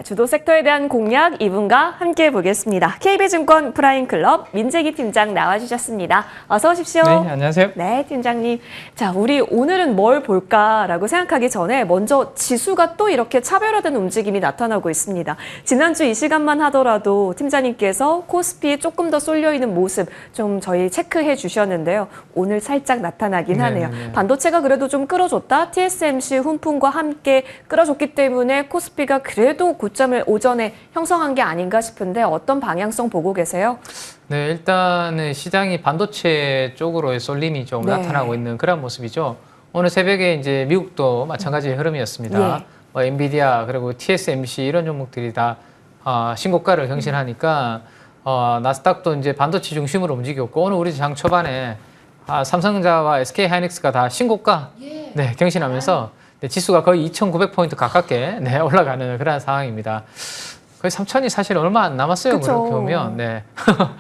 주도 섹터에 대한 공략 이분과 함께 보겠습니다. KB증권 프라임클럽 민재기 팀장 나와주셨습니다. 어서 오십시오. 네, 안녕하세요. 네, 팀장님. 자, 우리 오늘은 뭘 볼까라고 생각하기 전에 먼저 지수가 또 이렇게 차별화된 움직임이 나타나고 있습니다. 지난주 이 시간만 하더라도 팀장님께서 코스피에 조금 더 쏠려있는 모습 좀 저희 체크해 주셨는데요. 오늘 살짝 나타나긴 하네요. 반도체가 그래도 좀 끌어줬다. TSMC 훈풍과 함께 끌어줬기 때문에 코스피가 그래도 고점을 오전에 형성한 게 아닌가 싶은데 어떤 방향성 보고 계세요? 네, 일단은 시장이 반도체 쪽으로의 쏠림이 좀 나타나고 있는 그런 모습이죠. 오늘 새벽에 이제 미국도 마찬가지의 흐름이었습니다. 엔비디아 그리고 TSMC 이런 종목들이 다 신고가를 경신하니까 나스닥도 이제 반도체 중심으로 움직였고 오늘 우리 장 초반에 삼성전자와 SK하이닉스가 다 신고가 경신하면서 지수가 거의 2,900포인트 가깝게 올라가는 그런 상황입니다. 거의 3,000이 사실 얼마 안 남았어요. 그쵸. 그렇게 보면. 네.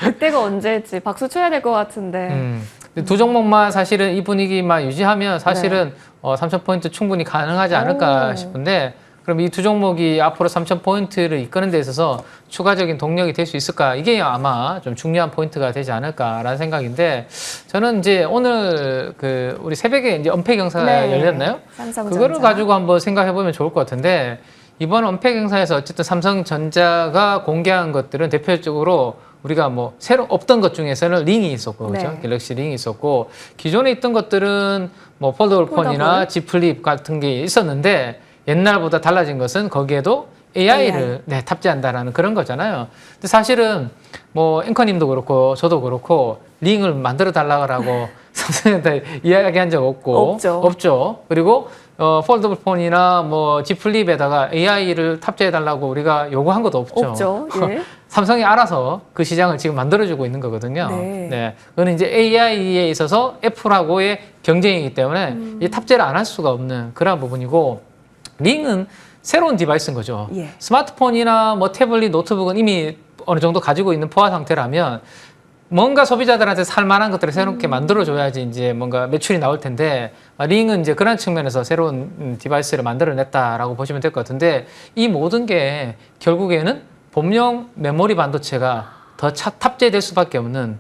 그때가 언제지? 박수 쳐야 될 것 같은데. 두 종목만 사실은 이 분위기만 유지하면 사실은 3,000포인트 충분히 가능하지 않을까 싶은데 그럼 이 두 종목이 앞으로 3,000포인트를 이끄는 데 있어서 추가적인 동력이 될 수 있을까? 이게 아마 좀 중요한 포인트가 되지 않을까라는 생각인데 저는 이제 오늘 우리 새벽에 이제 은폐 경사가 열렸나요? 삼성전자. 그거를 가지고 한번 생각해 보면 좋을 것 같은데 이번 은폐 경사에서 어쨌든 삼성전자가 공개한 것들은 대표적으로 우리가 뭐 새로 없던 것 중에서는 링이 있었고 그렇죠? 갤럭시 링이 있었고 기존에 있던 것들은 뭐 폴더블 폰이나 Z 플립 같은 게 있었는데 옛날보다 달라진 것은 거기에도 AI를 탑재한다라는 그런 거잖아요. 근데 사실은 뭐 앵커님도 그렇고 저도 그렇고 링을 만들어 달라고 삼성한테 이야기한 적 없죠. 그리고 폴더블 폰이나 뭐 Z 플립에다가 AI를 탑재해 달라고 우리가 요구한 것도 없죠. 삼성이 알아서 그 시장을 지금 만들어주고 있는 거거든요. 그거는 이제 AI에 있어서 애플하고의 경쟁이기 때문에 이 탑재를 안 할 수가 없는 그런 부분이고 링은 새로운 디바이스인 거죠. 스마트폰이나 뭐 태블릿, 노트북은 이미 어느 정도 가지고 있는 포화 상태라면 뭔가 소비자들한테 살만한 것들을 새롭게 만들어줘야지 이제 뭔가 매출이 나올 텐데 링은 이제 그런 측면에서 새로운 디바이스를 만들어냈다라고 보시면 될 것 같은데 이 모든 게 결국에는 범용 메모리 반도체가 더 탑재될 수밖에 없는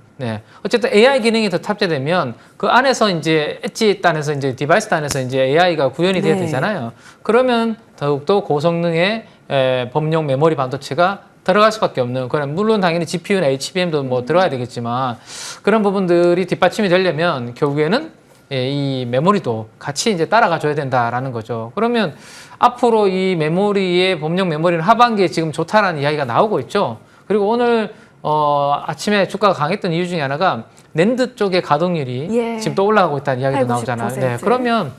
어쨌든 AI 기능이 더 탑재되면 그 안에서 이제 엣지 단에서 이제 디바이스 단에서 이제 AI가 구현이 돼야 되잖아요. 그러면 더욱더 고성능의 범용 메모리 반도체가 들어갈 수밖에 없는 그런 물론 당연히 GPU나 HBM도 뭐 들어가야 되겠지만 그런 부분들이 뒷받침이 되려면 결국에는 이 메모리도 같이 이제 따라가 줘야 된다라는 거죠. 그러면 앞으로 이 메모리의 범용 메모리는 하반기에 지금 좋다라는 이야기가 나오고 있죠. 그리고 오늘 아침에 주가가 강했던 이유 중에 하나가 낸드 쪽의 가동률이 지금 또 올라가고 있다는 이야기도 8, 나오잖아요. 그러면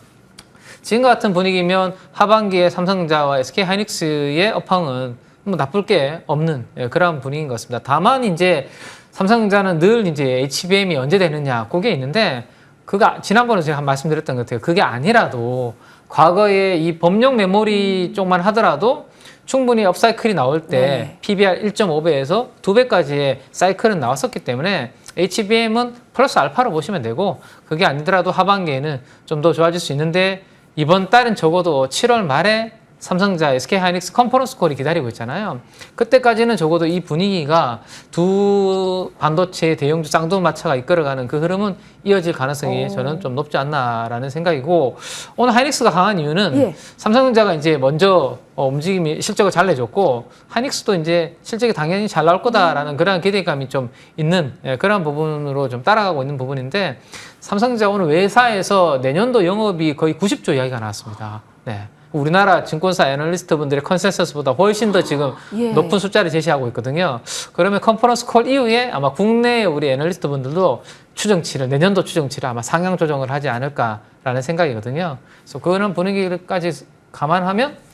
지금과 같은 분위기면 하반기에 삼성전자와 SK하이닉스의 업황은 뭐 나쁠 게 없는 그런 분위기인 것 같습니다. 다만 이제 삼성전자는 늘 이제 HBM이 언제 되느냐 그게 있는데 그가 지난번에 제가 말씀드렸던 것 같아요. 그게 아니라도 과거에 이 범용 메모리 쪽만 하더라도 충분히 업사이클이 나올 때 PBR 1.5배에서 2배까지의 사이클은 나왔었기 때문에 HBM은 플러스 알파로 보시면 되고 그게 아니더라도 하반기에는 좀 더 좋아질 수 있는데 이번 달은 적어도 7월 말에 삼성전자, SK하이닉스 컨퍼런스 콜이 기다리고 있잖아요. 그때까지는 적어도 이 분위기가 두 반도체 대형주 쌍두마차가 이끌어가는 그 흐름은 이어질 가능성이 저는 좀 높지 않나라는 생각이고 오늘 하이닉스가 강한 이유는 삼성전자가 이제 먼저 움직임이 실적을 잘 내줬고 하이닉스도 이제 실적이 당연히 잘 나올 거다라는 그런 기대감이 좀 있는 그런 부분으로 좀 따라가고 있는 부분인데 삼성전자 오늘 외사에서 내년도 영업이 거의 90조 이야기가 나왔습니다. 우리나라 증권사 애널리스트 분들의 컨센서스보다 훨씬 더 지금 높은 숫자를 제시하고 있거든요. 그러면 컨퍼런스 콜 이후에 아마 국내 우리 애널리스트 분들도 내년도 추정치를 아마 상향 조정을 하지 않을까라는 생각이거든요. 그래서 그런 분위기까지 감안하면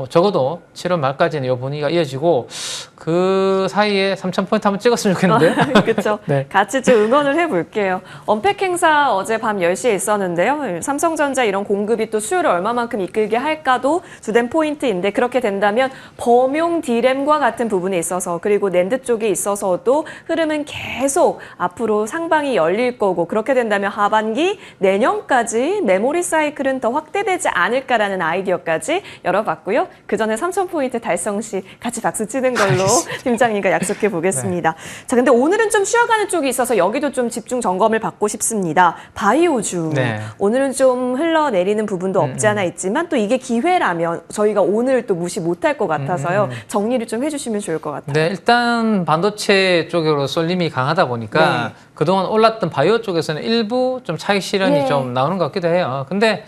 적어도 7월 말까지는 이 분위기가 이어지고 그 사이에 3,000포인트 한번 찍었으면 좋겠는데. 그렇죠. 같이 좀 응원을 해볼게요. 언팩 행사 어제 밤 10시에 있었는데요. 삼성전자 이런 공급이 또 수요를 얼마만큼 이끌게 할까도 주된 포인트인데 그렇게 된다면 범용 D램과 같은 부분에 있어서 그리고 낸드 쪽에 있어서도 흐름은 계속 앞으로 상방이 열릴 거고 그렇게 된다면 하반기 내년까지 메모리 사이클은 더 확대되지 않을까라는 아이디어까지 열어봤고요. 있는데요. 그 전에 3,000포인트 달성 시 같이 박수 치는 걸로 팀장님과 약속해 보겠습니다. 네. 자, 근데 오늘은 좀 쉬어가는 쪽이 있어서 여기도 좀 집중 점검을 받고 싶습니다. 바이오주. 네. 오늘은 좀 흘러내리는 부분도 없지 않아 있지만 또 이게 기회라면 저희가 오늘 또 무시 못할 것 같아서요. 정리를 좀 해주시면 좋을 것 같아요. 네, 일단 반도체 쪽으로 쏠림이 강하다 보니까 네. 그동안 올랐던 바이오 쪽에서는 일부 좀 차익 실현이 예. 좀 나오는 것 같기도 해요. 근데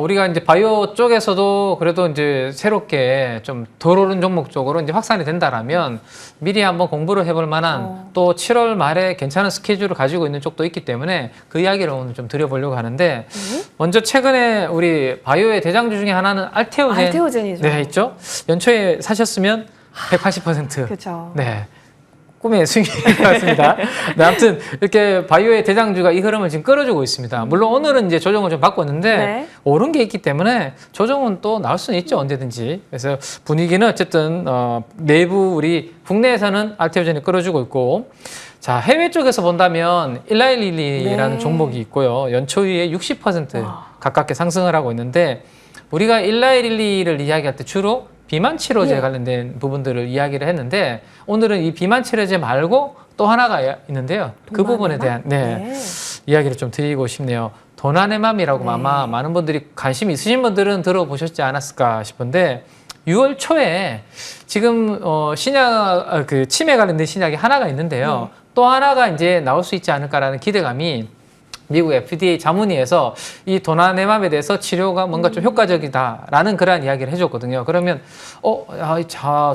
우리가 이제 바이오 쪽에서도 그래도 이제 새롭게 좀 덜 오른 종목 쪽으로 이제 확산이 된다라면 미리 한번 공부를 해볼 만한 또 7월 말에 괜찮은 스케줄을 가지고 있는 쪽도 있기 때문에 그 이야기를 오늘 좀 드려보려고 하는데 먼저 최근에 우리 바이오의 대장주 중에 하나는 알테오젠. 알테오젠이죠. 네, 있죠. 연초에 사셨으면 180%. 그렇죠. 네. 꿈의 스윙인 것 같습니다. 네, 아무튼 이렇게 바이오의 대장주가 이 흐름을 지금 끌어주고 있습니다. 물론 오늘은 이제 조정을 좀 바꿨는데 네. 오른 게 있기 때문에 조정은 또 나올 수는 있죠, 언제든지. 그래서 분위기는 어쨌든 내부 우리 국내에서는 알테오젠이 끌어주고 있고, 자, 해외 쪽에서 본다면 일라일리라는 네. 종목이 있고요. 연초에 60% 가깝게 상승을 하고 있는데 우리가 일라일리를 이야기할 때 주로 비만 치료제 예. 관련된 부분들을 이야기를 했는데 오늘은 이 비만 치료제 말고 또 하나가 있는데요. 그 부분에 대한 이야기를 좀 드리고 싶네요. 도나네맘이라고 네. 아마 많은 분들이 관심 있으신 분들은 들어보셨지 않았을까 싶은데 6월 초에 지금 신약 그 치매 관련된 신약이 하나가 있는데요. 또 하나가 이제 나올 수 있지 않을까라는 기대감이 미국 FDA 자문위에서 이 도나네맘에 대해서 치료가 뭔가 좀 효과적이다라는 그러한 이야기를 해줬거든요. 그러면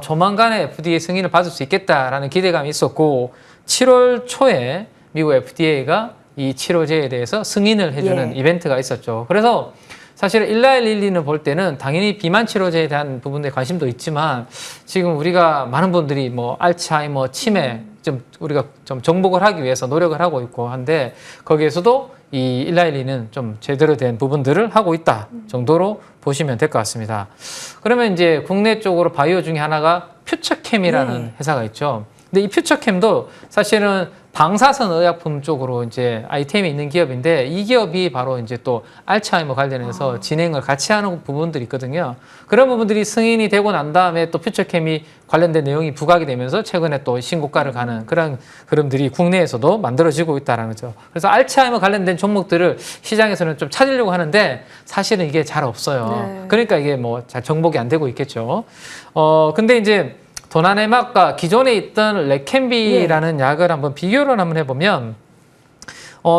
조만간에 FDA 승인을 받을 수 있겠다라는 기대감이 있었고 7월 초에 미국 FDA가 이 치료제에 대해서 승인을 해주는 이벤트가 있었죠. 그래서 사실 일라일리는 볼 때는 당연히 비만 치료제에 대한 부분에 관심도 있지만 지금 우리가 많은 분들이 뭐 알츠하이머, 치매 좀 우리가 좀 정복을 하기 위해서 노력을 하고 있고 한데 거기에서도 이 일라일리는 좀 제대로 된 부분들을 하고 있다 정도로 보시면 될 것 같습니다. 그러면 이제 국내 쪽으로 바이오 중에 하나가 퓨처캠이라는 회사가 있죠. 근데 이 퓨처캠도 사실은 방사선 의약품 쪽으로 이제 아이템이 있는 기업인데 이 기업이 바로 이제 또 알츠하이머 관련해서 진행을 같이 하는 부분들이 있거든요. 그런 부분들이 승인이 되고 난 다음에 또 퓨처캠이 관련된 내용이 부각이 되면서 최근에 또 신고가를 가는 그런 흐름들이 국내에서도 만들어지고 있다는 거죠. 그래서 알츠하이머 관련된 종목들을 시장에서는 좀 찾으려고 하는데 사실은 이게 잘 없어요. 그러니까 이게 뭐 잘 정복이 안 되고 있겠죠. 근데 이제 도나네맘과 기존에 있던 레캠비라는 약을 한번 비교를 한번 해보면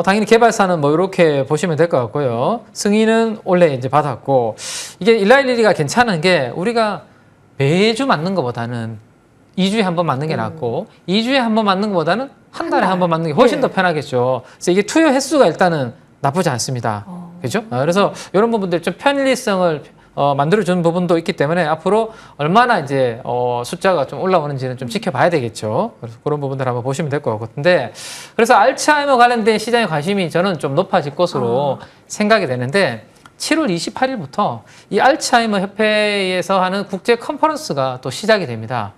당연히 개발사는 뭐 이렇게 보시면 될 것 같고요. 승인은 원래 이제 받았고 이게 일라일리가 괜찮은 게 우리가 매주 맞는 것보다는 2주에 한 번 맞는 게 낫고 2주에 한 번 맞는 것보다는 한 달에 한 번 맞는 게 훨씬 더 편하겠죠. 그래서 이게 투여 횟수가 일단은 나쁘지 않습니다. 그렇죠? 그래서 이런 부분들 좀 편리성을 만들어주는 부분도 있기 때문에 앞으로 얼마나 이제 숫자가 좀 올라오는지는 좀 지켜봐야 되겠죠. 그래서 그런 부분들 한번 보시면 될 것 같은데 그래서 알츠하이머 관련된 시장의 관심이 저는 좀 높아질 것으로 생각이 되는데 7월 28일부터 이 알츠하이머 협회에서 하는 국제 컨퍼런스가 또 시작이 됩니다.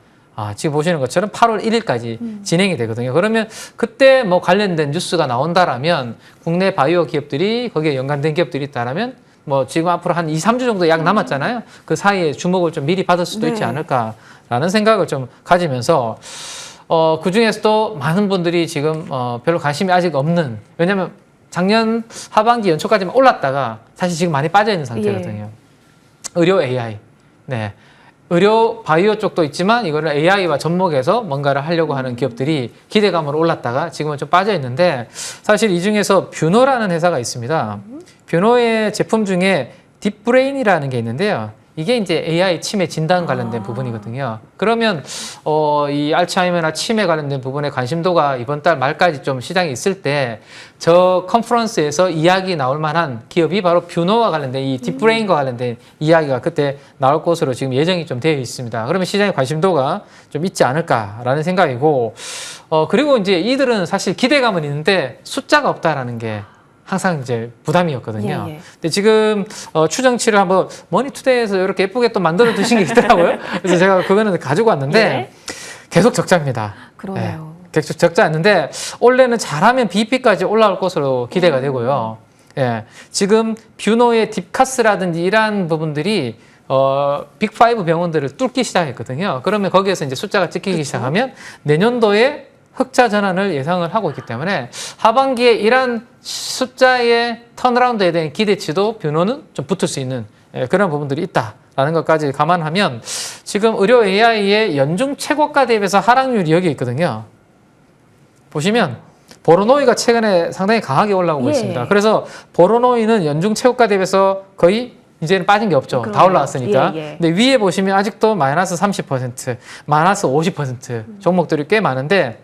지금 보시는 것처럼 8월 1일까지 진행이 되거든요. 그러면 그때 뭐 관련된 뉴스가 나온다라면 국내 바이오 기업들이 거기에 연관된 기업들이 있다라면 뭐 지금 앞으로 한 2, 3주 정도 약 남았잖아요. 그 사이에 주목을 좀 미리 받을 수도 있지 않을까라는 생각을 좀 가지면서 그 중에서도 많은 분들이 지금 별로 관심이 아직 없는 왜냐하면 작년 하반기 연초까지만 올랐다가 사실 지금 많이 빠져 있는 상태거든요. 의료 AI. 네. 의료 바이오 쪽도 있지만 이거를 AI와 접목해서 뭔가를 하려고 하는 기업들이 기대감으로 올랐다가 지금은 좀 빠져 있는데 사실 이 중에서 뷰노라는 회사가 있습니다. 뷰노의 제품 중에 딥브레인이라는 게 있는데요. 이게 이제 AI 치매 진단 관련된 부분이거든요. 그러면 이 알츠하이머나 치매 관련된 부분에 관심도가 이번 달 말까지 좀 시장에 있을 때 저 컨퍼런스에서 이야기 나올 만한 기업이 바로 뷰노와 관련된 이 딥브레인과 관련된 이야기가 그때 나올 것으로 지금 예정이 좀 되어 있습니다. 그러면 시장의 관심도가 좀 있지 않을까라는 생각이고 그리고 이제 이들은 사실 기대감은 있는데 숫자가 없다라는 게 항상 이제 부담이었거든요. 근데 지금 추정치를 한번 머니투데이에서 이렇게 예쁘게 또 만들어 두신 게 있더라고요. 그래서 제가 그거는 가지고 왔는데 계속 적자입니다. 그러네요. 계속 적자였는데 올해는 잘하면 BEP까지 올라올 것으로 기대가 되고요. 지금 뷰노의 딥카스라든지 이러한 부분들이 빅5 병원들을 뚫기 시작했거든요. 그러면 거기에서 이제 숫자가 찍히기 그쵸? 시작하면 내년도에 흑자 전환을 예상을 하고 있기 때문에 하반기에 이러한 숫자의 턴어라운드에 대한 기대치도 변호는 좀 붙을 수 있는 그런 부분들이 있다라는 것까지 감안하면 지금 의료 AI의 연중 최고가 대비해서 하락률이 여기 있거든요. 보시면 보로노이가 최근에 상당히 강하게 올라오고 예. 있습니다. 그래서 보로노이는 연중 최고가 대비해서 거의 이제는 빠진 게 없죠. 다 그러네요. 올라왔으니까. 예, 예. 근데 위에 보시면 아직도 마이너스 30%, 마이너스 50% 종목들이 꽤 많은데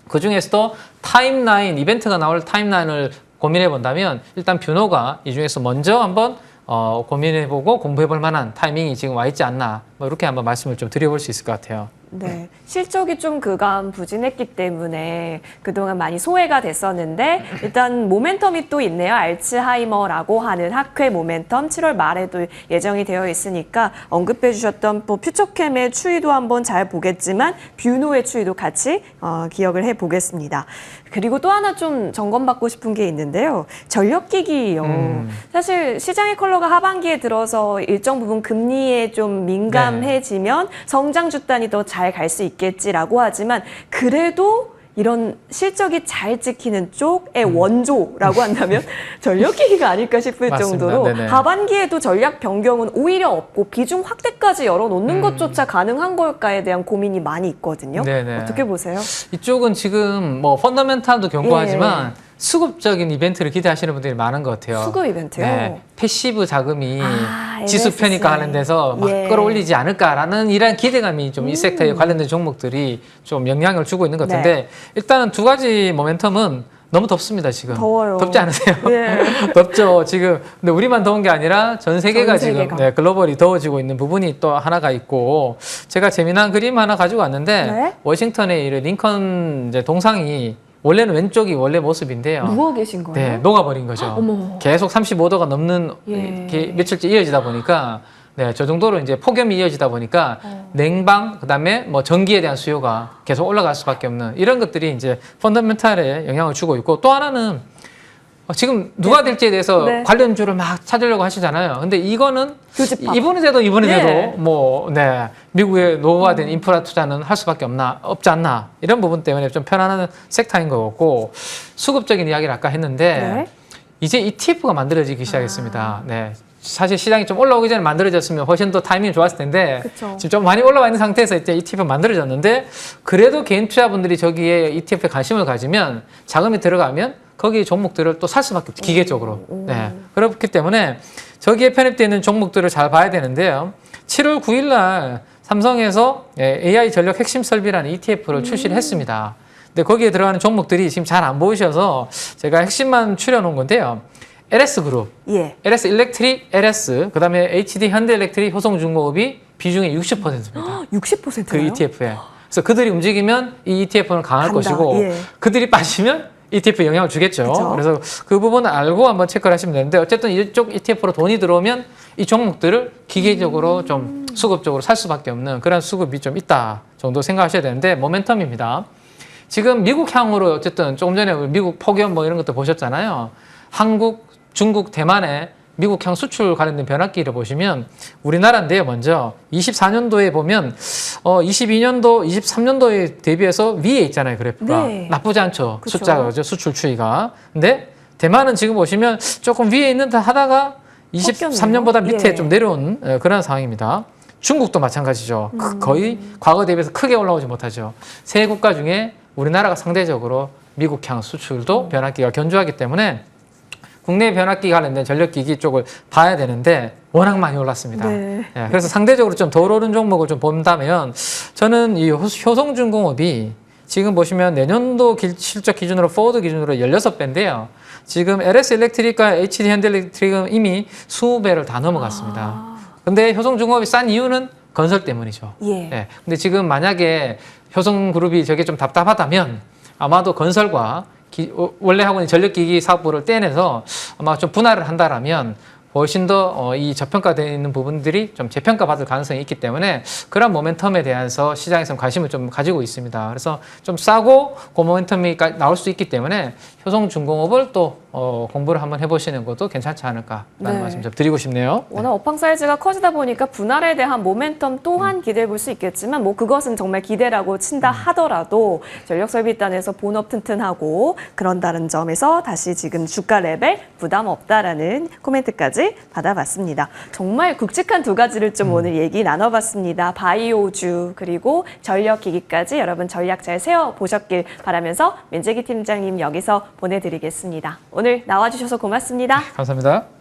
그 중에서도 타임라인, 이벤트가 나올 타임라인을 고민해 본다면 일단 뷰노가 이 중에서 먼저 한번 고민해보고 공부해볼 만한 타이밍이 지금 와 있지 않나 뭐 이렇게 한번 말씀을 좀 드려볼 수 있을 것 같아요. 네, 실적이 좀 그간 부진했기 때문에 그동안 많이 소외가 됐었는데 일단 모멘텀이 또 있네요. 알츠하이머라고 하는 학회 모멘텀 7월 말에도 예정이 되어 있으니까 언급해 주셨던 뭐 퓨처캠의 추이도 한번 잘 보겠지만 뷰노의 추이도 같이 기억을 해 보겠습니다. 그리고 또 하나 좀 점검받고 싶은 게 있는데요. 전력기기요. 사실 시장의 컬러가 하반기에 들어서 일정 부분 금리에 좀 민감해지면 성장 주단이 더 잘 갈 수 있겠지라고 하지만 그래도 이런 실적이 잘 찍히는 쪽의 원조라고 한다면 전력기기가 아닐까 싶을 맞습니다. 정도로 네네. 하반기에도 전략 변경은 오히려 없고 비중 확대까지 열어놓는 것조차 가능한 걸까에 대한 고민이 많이 있거든요. 네네. 어떻게 보세요? 이쪽은 지금 뭐 펀더멘탈도 견고하지만 수급적인 이벤트를 기대하시는 분들이 많은 것 같아요. 수급 이벤트요? 네, 패시브 자금이 아, 지수 LSC. 편입과 관련돼서 막 예. 끌어올리지 않을까라는 이런 기대감이 좀 이 섹터에 관련된 종목들이 좀 영향을 주고 있는 것 같은데 네. 일단은 두 가지 모멘텀은 너무 덥습니다, 지금. 더워요. 덥지 않으세요? 예. 덥죠, 지금. 근데 우리만 더운 게 아니라 전 세계가 전 세계가. 지금 글로벌이 더워지고 있는 부분이 또 하나가 있고 제가 재미난 그림 하나 가지고 왔는데 네. 워싱턴의 이 링컨 이제 동상이 원래는 왼쪽이 원래 모습인데요. 누워 계신 거예요? 네, 녹아버린 거죠. 어머. 계속 35도가 넘는 예. 이렇게 며칠째 이어지다 보니까 네, 저 정도로 이제 폭염이 이어지다 보니까 냉방 그다음에 뭐 전기에 대한 수요가 계속 올라갈 수밖에 없는 이런 것들이 이제 펀더멘탈에 영향을 주고 있고 또 하나는 지금 누가 될지에 대해서 네. 관련주를 막 찾으려고 하시잖아요. 근데 이거는 교집합. 이번에도 네. 뭐 미국의 노후화된 인프라 투자는 할 수밖에 없지 않나 이런 부분 때문에 좀 편안한 섹터인 것 같고 수급적인 이야기를 아까 했는데 네. 이제 ETF가 만들어지기 시작했습니다. 네. 사실 시장이 좀 올라오기 전에 만들어졌으면 훨씬 더 타이밍이 좋았을 텐데 그쵸. 지금 좀 많이 올라와 있는 상태에서 이제 ETF가 만들어졌는데 그래도 개인 투자분들이 저기에 ETF에 관심을 가지면 자금이 들어가면 거기 종목들을 또 살 수밖에 없죠. 기계적으로. 네. 그렇기 때문에 저기에 편입되어 있는 종목들을 잘 봐야 되는데요. 7월 9일 날 삼성에서 AI 전력 핵심 설비라는 ETF를 출시를 했습니다. 근데 거기에 들어가는 종목들이 지금 잘 안 보이셔서 제가 핵심만 추려놓은 건데요. LS그룹, 예. LS 일렉트릭, LS, 그 다음에 HD 현대일렉트릭, 효성중공업이 비중의 60%입니다. 60%나요? 그 ETF에. 그래서 그들이 움직이면 이 ETF는 강할 간다. 것이고 예. 그들이 빠지면 ETF에 영향을 주겠죠. 그쵸. 그래서 그 부분을 알고 한번 체크를 하시면 되는데 어쨌든 이쪽 ETF로 돈이 들어오면 이 종목들을 기계적으로 좀 수급적으로 살 수밖에 없는 그런 수급이 좀 있다 정도 생각하셔야 되는데 모멘텀입니다. 지금 미국향으로 어쨌든 조금 전에 미국 폭염 뭐 이런 것도 보셨잖아요. 한국, 중국, 대만의 미국향 수출 관련된 변화기를 보시면 우리나라인데요. 먼저 24년도에 보면 22년도, 23년도에 대비해서 위에 있잖아요. 그래프가. 네. 나쁘지 않죠. 그쵸. 숫자가 그죠? 수출 추이가. 근데 대만은 지금 보시면 조금 위에 있는 듯 하다가 23년보다 밑에 예. 좀 내려온 그런 상황입니다. 중국도 마찬가지죠. 거의 과거 대비해서 크게 올라오지 못하죠. 세 국가 중에 우리나라가 상대적으로 미국향 수출도 변화기가 견조하기 때문에 국내 변압기 관련된 전력기기 쪽을 봐야 되는데 워낙 많이 올랐습니다. 네. 예, 그래서 상대적으로 좀 덜 오른 종목을 좀 본다면 저는 이 효성중공업이 지금 보시면 내년도 실적 기준으로 포워드 기준으로 16배인데요. 지금 LS 일렉트릭과 HD 현대일렉트릭은 이미 20배를 다 넘어갔습니다. 근데 효성중공업이 싼 이유는 건설 때문이죠. 예. 예, 근데 지금 만약에 효성그룹이 저게 좀 답답하다면 아마도 건설과 원래 하고 있는 전력기기 사업부를 떼내서 아마 좀 분할을 한다라면 훨씬 더 이 저평가되어 있는 부분들이 좀 재평가받을 가능성이 있기 때문에 그런 모멘텀에 대해서 시장에서 관심을 좀 가지고 있습니다. 그래서 좀 싸고 그 모멘텀이 나올 수 있기 때문에 효성중공업을 또 공부를 한번 해보시는 것도 괜찮지 않을까라는 네. 말씀 좀 드리고 싶네요. 워낙 업황 사이즈가 커지다 보니까 분할에 대한 모멘텀 또한 기대해 볼 수 있겠지만 뭐 그것은 정말 기대라고 친다 하더라도 전력설비단에서 본업 튼튼하고 그런다는 점에서 다시 지금 주가 레벨 부담 없다라는 코멘트까지 받아봤습니다. 정말 굵직한 두 가지를 좀 오늘 얘기 나눠봤습니다. 바이오주 그리고 전력기기까지 여러분 전략 잘 세워보셨길 바라면서 민재기 팀장님 여기서 보내드리겠습니다. 오늘 나와주셔서 고맙습니다. 감사합니다.